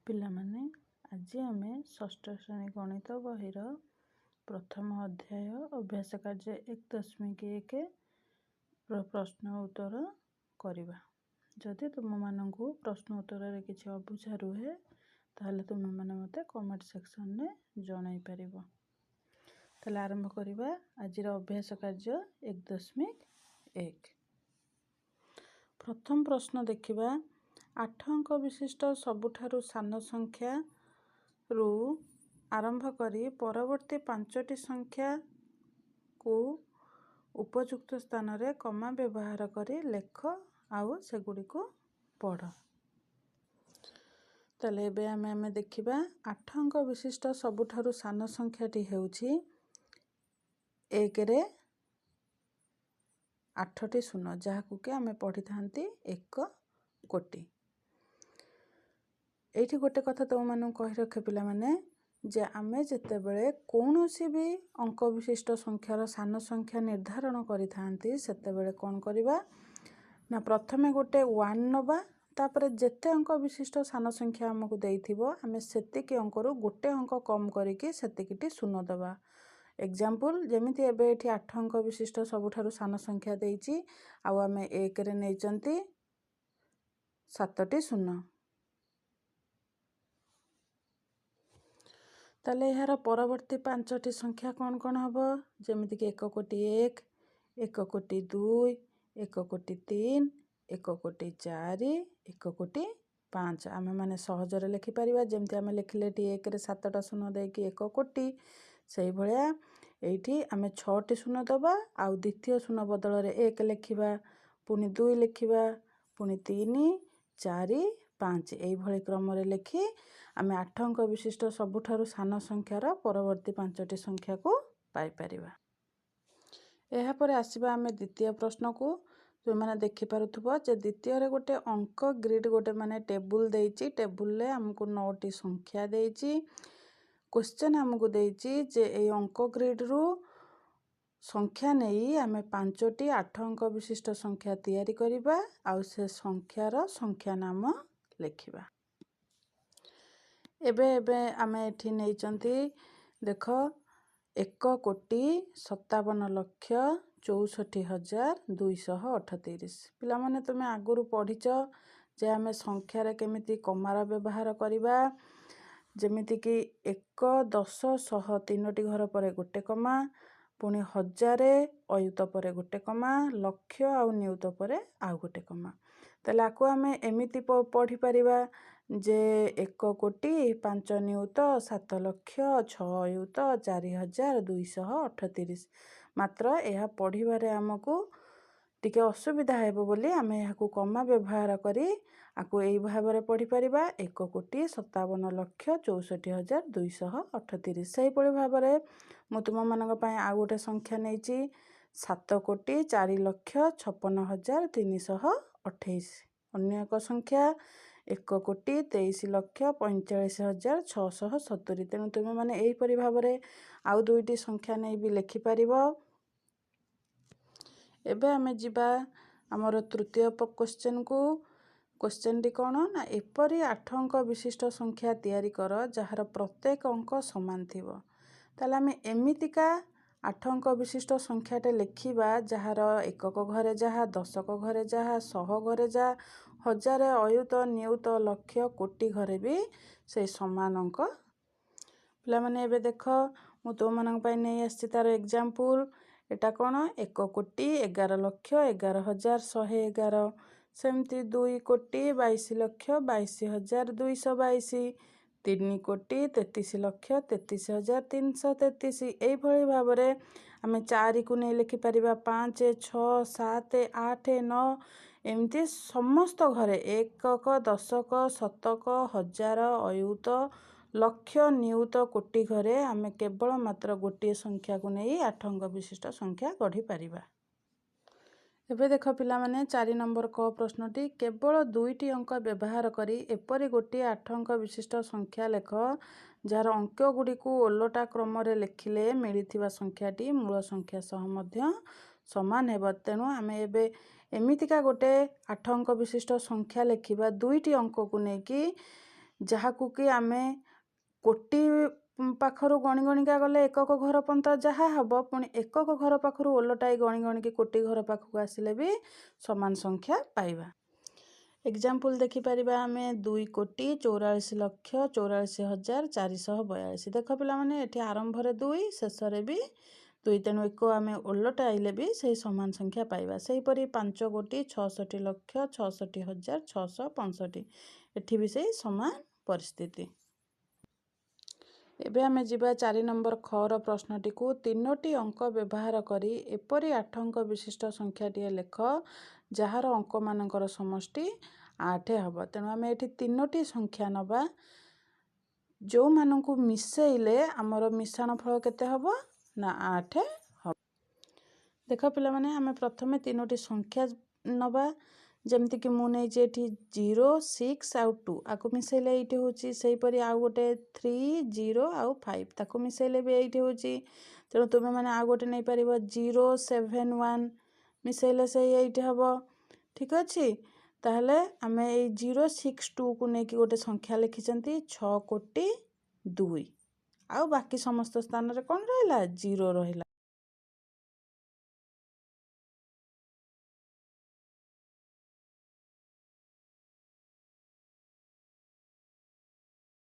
ପିଲାମାନେ ଆଜି ଆମେ ଷଷ୍ଠ ଶ୍ରେଣୀ ଗଣିତ ବହିର ପ୍ରଥମ ଅଧ୍ୟାୟ ଅଭ୍ୟାସ କାର୍ଯ୍ୟ 1.1 ର ପ୍ରଶ୍ନ ଉତ୍ତର କରିବା। ଯଦି ତୁମମାନଙ୍କୁ ପ୍ରଶ୍ନ ଉତ୍ତରରେ କିଛି ଅବୁଝା ରୁହେ ତାହେଲେ ତୁମେମାନେ ମୋତେ କମେଣ୍ଟ ସେକ୍ସନରେ ଜଣାଇ ପାରିବ। ତାହେଲେ ଆରମ୍ଭ କରିବା ଆଜିର ଅଭ୍ୟାସ କାର୍ଯ୍ୟ 1.1। ପ୍ରଥମ ପ୍ରଶ୍ନ ଦେଖିବା। 8 ଅଙ୍କ ବିଶିଷ୍ଟ ସବୁଠାରୁ ସାନ ସଂଖ୍ୟାରୁ ଆରମ୍ଭ କରି ପରବର୍ତ୍ତୀ 5ଟି ସଂଖ୍ୟାକୁ ଉପଯୁକ୍ତ ସ୍ଥାନରେ କମା ବ୍ୟବହାର କରି ଲେଖ ଆଉ ସେଗୁଡ଼ିକୁ ପଢ଼। ତାହେଲେ ଏବେ ଆମେ ଦେଖିବା 8 ଅଙ୍କ ବିଶିଷ୍ଟ ସବୁଠାରୁ ସାନ ସଂଖ୍ୟାଟି ହେଉଛି 1ରେ 8ଟି ଶୂନ, ଯାହାକୁ କି ଆମେ ପଢ଼ିଥାନ୍ତି 1 କୋଟି। ଏଇଠି ଗୋଟେ କଥା ତୁମମାନଙ୍କୁ କହି ରଖେ ପିଲାମାନେ, ଯେ ଆମେ ଯେତେବେଳେ କୌଣସି ବି ଅଙ୍କ ବିଶିଷ୍ଟ ସଂଖ୍ୟାର ସାନ ସଂଖ୍ୟା ନିର୍ଦ୍ଧାରଣ କରିଥାନ୍ତି ସେତେବେଳେ କ'ଣ କରିବା ନା ପ୍ରଥମେ ଗୋଟେ 1 ନେବା, ତାପରେ ଯେତେ ଅଙ୍କ ବିଶିଷ୍ଟ ସାନ ସଂଖ୍ୟା ଆମକୁ ଦେଇଥିବ ଆମେ ସେତିକି ଅଙ୍କରୁ ଗୋଟେ ଅଙ୍କ କମ୍ କରିକି ସେତିକିଟି ଶୂନ ଦେବା। ଏକ୍ଜାମ୍ପଲ୍, ଯେମିତି ଏବେ ଏଠି 8 ଅଙ୍କ ବିଶିଷ୍ଟ ସବୁଠାରୁ ସାନ ସଂଖ୍ୟା ଦେଇଛି ଆଉ ଆମେ 1ରେ ନେଇଛନ୍ତି 7ଟି ଶୂନ। ତାହେଲେ ଏହାର ପରବର୍ତ୍ତୀ 5ଟି ସଂଖ୍ୟା କ'ଣ କ'ଣ ହେବ? ଯେମିତିକି 1 କୋଟି 1, 1 କୋଟି 2, 1 କୋଟି 3, 1 କୋଟି 4, 1 କୋଟି 5। ଆମେମାନେ ସହଜରେ ଲେଖିପାରିବା। ଯେମିତି ଆମେ ଲେଖିଲେ ଏଠି 1ରେ 7ଟା ଶୂନ ଦେଇକି 1 କୋଟି, ସେଇଭଳିଆ ଏଇଠି ଆମେ 6ଟି ଶୂନ ଦେବା ଆଉ ଦ୍ୱିତୀୟ ଶୂନ ବଦଳରେ 1 ଲେଖିବା, ପୁଣି 2 ଲେଖିବା, ପୁଣି 3, 4, 5 ଏଇଭଳି କ୍ରମରେ ଲେଖି ଆମେ 8 ଅଙ୍କ ବିଶିଷ୍ଟ ସବୁଠାରୁ ସାନ ସଂଖ୍ୟାର ପରବର୍ତ୍ତୀ 5ଟି ସଂଖ୍ୟାକୁ ପାଇପାରିବା। ଏହାପରେ ଆସିବା ଆମେ ଦ୍ୱିତୀୟ ପ୍ରଶ୍ନକୁ। ତୁମେମାନେ ଦେଖିପାରୁଥିବ ଯେ ଦ୍ୱିତୀୟରେ ଗୋଟେ ଅଙ୍କ ଗ୍ରିଡ୍ ଗୋଟେ ମାନେ ଟେବୁଲ୍ ଦେଇଛି। ଟେବୁଲରେ ଆମକୁ 9ଟି ସଂଖ୍ୟା ଦେଇଛି। କ୍ୱେଶ୍ଚନ୍ ଆମକୁ ଦେଇଛି ଯେ ଏଇ ଅଙ୍କ ଗ୍ରିଡ୍ରୁ ସଂଖ୍ୟା ନେଇ ଆମେ 5ଟି 8 ଅଙ୍କ ବିଶିଷ୍ଟ ସଂଖ୍ୟା ତିଆରି କରିବା ଆଉ ସେ ସଂଖ୍ୟାର ସଂଖ୍ୟା ନାମ ଲେଖିବା। ଏବେ ଆମେ ଏଠି ନେଇଛନ୍ତି, ଦେଖ 1 କୋଟି 57 ଲକ୍ଷ 64 ହଜାର 238। ପିଲାମାନେ ତୁମେ ଆଗରୁ ପଢ଼ିଛ ଯେ ଆମେ ସଂଖ୍ୟାରେ କେମିତି କମାର ବ୍ୟବହାର କରିବା। ଯେମିତିକି 1, 10, 100 ତିନୋଟି ଘର ପରେ ଗୋଟେ କମା, ପୁଣି 1000 ଅୟୁତ ପରେ ଗୋଟେ କମା, ଲକ୍ଷ ଆଉ ନିୟୁତ ପରେ ଆଉ ଗୋଟେ କମା। ତାହେଲେ ଆକୁ ଆମେ ଏମିତି ପଢ଼ିପାରିବା ଯେ 1 କୋଟି 5 ନିୟୁତ 7 ଲକ୍ଷ 6 ଅୟୁତ 4238। ମାତ୍ର ଏହା ପଢ଼ିବାରେ ଆମକୁ ଟିକେ ଅସୁବିଧା ହେବ ବୋଲି ଆମେ ଏହାକୁ କମା ବ୍ୟବହାର କରି ଆକୁ ଏଇ ଭାବରେ ପଢ଼ିପାରିବା 1 କୋଟି 57 ଲକ୍ଷ 64 ହଜାର 238। ସେହିଭଳି ଭାବରେ ମୁଁ ତୁମମାନଙ୍କ ପାଇଁ ଆଉ ଗୋଟେ ସଂଖ୍ୟା ନେଇଛି 7 କୋଟି 4 ଲକ୍ଷ 56 ହଜାର 328। ଅନ୍ୟ ଏକ ସଂଖ୍ୟା 1 କୋଟି 23 ଲକ୍ଷ 45 ହଜାର 670। ତେଣୁ ତୁମେମାନେ ଏହିପରି ଭାବରେ ଆଉ ଦୁଇଟି ସଂଖ୍ୟା ନେଇ ବି ଲେଖିପାରିବ। ଏବେ ଆମେ ଯିବା ଆମର ତୃତୀୟ କ୍ୱେଶ୍ଚନ୍କୁ। କ୍ୱେଶ୍ଚନ୍ଟି କ'ଣ ନା ଏପରି 8 ଅଙ୍କ ବିଶିଷ୍ଟ ସଂଖ୍ୟା ତିଆରି କର ଯାହାର ପ୍ରତ୍ୟେକ ଅଙ୍କ ସମାନ ଥିବ। ତାହେଲେ ଆମେ ଏମିତିକା 8 ଅଙ୍କ ବିଶିଷ୍ଟ ସଂଖ୍ୟାଟେ ଲେଖିବା ଯାହାର ଏକକ ଘରେ ଯାହା, ଦଶକ ଘରେ ଯାହା, ଶହ ଘରେ ଯାହା, ହଜାର ଅୟୁତ ନିୟୁତ ଲକ୍ଷ କୋଟି ଘରେ ବି ସେଇ ସମାନ ଅଙ୍କ। ପିଲାମାନେ ଏବେ ଦେଖ ମୁଁ ତୁମମାନଙ୍କ ପାଇଁ ନେଇ ଆସିଛି ତାର ଏକ୍ଜାମ୍ପଲ୍। ଏଟା କ'ଣ 1 କୋଟି 11 ଲକ୍ଷ 11 ହଜାର 111। ସେମିତି 2 କୋଟି 22 ଲକ୍ଷ 22 ହଜାର 222, 3 କୋଟି 33 ଲକ୍ଷ 33 ହଜାର 333। ଏଇଭଳି ଭାବରେ ଆମେ 4କୁ ନେଇ ଲେଖିପାରିବା 5, 6, 7, 8, 9 ଏମିତି ସମସ୍ତ ଘରେ ଏକକ, ଦଶକ, ଶତକ, ହଜାର, ଅୟୁତ, ଲକ୍ଷ, ନିୟୁତ, କୋଟି ଘରେ ଆମେ କେବଳ ମାତ୍ର ଗୋଟିଏ ସଂଖ୍ୟାକୁ ନେଇ 8 ଅଙ୍କ ବିଶିଷ୍ଟ ସଂଖ୍ୟା ଗଢ଼ିପାରିବା। ଏବେ ଦେଖ ପିଲାମାନେ 4 ନମ୍ବର କ ପ୍ରଶ୍ନଟି। କେବଳ 2ଟି ଅଙ୍କ ବ୍ୟବହାର କରି ଏପରି ଗୋଟିଏ 8 ଅଙ୍କ ବିଶିଷ୍ଟ ସଂଖ୍ୟା ଲେଖ ଯାହାର ଅଙ୍କ ଗୁଡ଼ିକୁ ଓଲଟା କ୍ରମରେ ଲେଖିଲେ ମିଳିଥିବା ସଂଖ୍ୟାଟି ମୂଳ ସଂଖ୍ୟା ସହ ମଧ୍ୟ ସମାନ ହେବ। ତେଣୁ ଆମେ ଏବେ ଏମିତିକା ଗୋଟେ 8 ଅଙ୍କ ବିଶିଷ୍ଟ ସଂଖ୍ୟା ଲେଖିବା 2ଟି ଅଙ୍କକୁ ନେଇକି ଯାହାକୁ କି ଆମେ କୋଟି ପାଖରୁ ଗଣି ଗଣିକା ଗଲେ ଏକକ ଘର ପର୍ଯ୍ୟନ୍ତ ଯାହା ହେବ, ପୁଣି ଏକକ ଘର ପାଖରୁ ଓଲଟାଇ ଗଣି ଗଣିକି କୋଟି ଘର ପାଖକୁ ଆସିଲେ ବି ସମାନ ସଂଖ୍ୟା ପାଇବା। ଏକ୍ଜାମ୍ପଲ୍ ଦେଖିପାରିବା ଆମେ 2,44,44,442। ଦେଖ ପିଲାମାନେ, ଏଠି ଆରମ୍ଭରେ 2, ଶେଷରେ ବି 2, ତେଣୁ ଏକ ଆମେ ଓଲଟାଇଲେ ବି ସେଇ ସମାନ ସଂଖ୍ୟା ପାଇବା। ସେହିପରି 5,66,66,665। ଏଠି ବି ସେଇ ସମାନ ପରିସ୍ଥିତି। ଏବେ ଆମେ ଯିବା 4 ନମ୍ବର ଖର ପ୍ରଶ୍ନଟିକୁ। 3ଟି ଅଙ୍କ ବ୍ୟବହାର କରି ଏପରି 8 ଅଙ୍କ ବିଶିଷ୍ଟ ସଂଖ୍ୟାଟିଏ ଲେଖ ଯାହାର ଅଙ୍କମାନଙ୍କର ସମଷ୍ଟି 8 ହେବ। ତେଣୁ ଆମେ ଏଠି 3ଟି ସଂଖ୍ୟା ନେବା, ଯେଉଁମାନଙ୍କୁ ମିଶେଇଲେ ଆମର ମିଶାଣ ଫଳ କେତେ ହେବ ନା 8 ହେବ। ଦେଖ ପିଲାମାନେ, ଆମେ ପ୍ରଥମେ 3ଟି ସଂଖ୍ୟା ନେବା। ଯେମିତିକି ମୁଁ ନେଇଛି ଏଠି 0, 6 ଆଉ 2, ଆକୁ ମିଶାଇଲେ ଏଇଠି ହେଉଛି। ସେହିପରି ଆଉ ଗୋଟେ 3, 0 ଆଉ 5, ତାକୁ ମିଶାଇଲେ ବି ଏଇଠି ହେଉଛି। ତେଣୁ ତୁମେମାନେ ଆଉ ଗୋଟେ ନେଇପାରିବ 0, 7, 1, ମିଶାଇଲେ ସେଇ ଏଇଠି ହେବ। ଠିକ୍ ଅଛି। ତାହେଲେ ଆମେ ଏଇ 0, 6, 2କୁ ନେଇକି ଗୋଟେ ସଂଖ୍ୟା ଲେଖିଛନ୍ତି 6,02,000,000। ଆଉ ବାକି ସମସ୍ତ ସ୍ଥାନରେ କ'ଣ ରହିଲା? 0 ରହିଲା।